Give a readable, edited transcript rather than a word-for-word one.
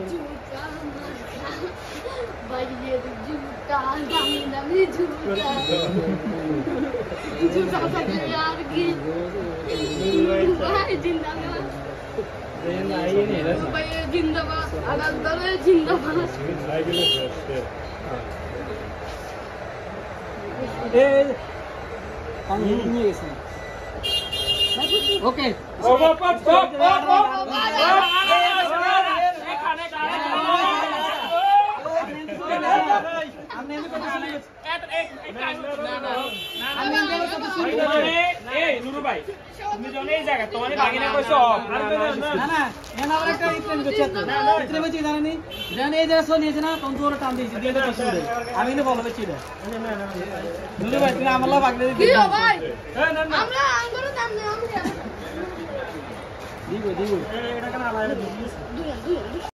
झूठा भाई ये तो झूठा दामी झूठा झूठा सा यार की भाई जिंदाबाद भाई जिंदाबाद अनंतर जिंदाबाद ओके নুরু ভাই তুমি যখন এই জায়গা তোমার বাগিনা কইছো না না এনা আবার একটা ইত্রেন করছে ইত্রে বলছি জানেনি জান এই জায়গা সো নিয়েছে না তখন তোর টান দিয়েছি দিয়ে তো শুরু আমি না বলবে ছিল নুরু ভাই তুমি আমলা বাগলে দিই দিও ভাই আমরা আঙ্গুর দাম নেই আমরা দিগো এটা কেন আলাদা দুই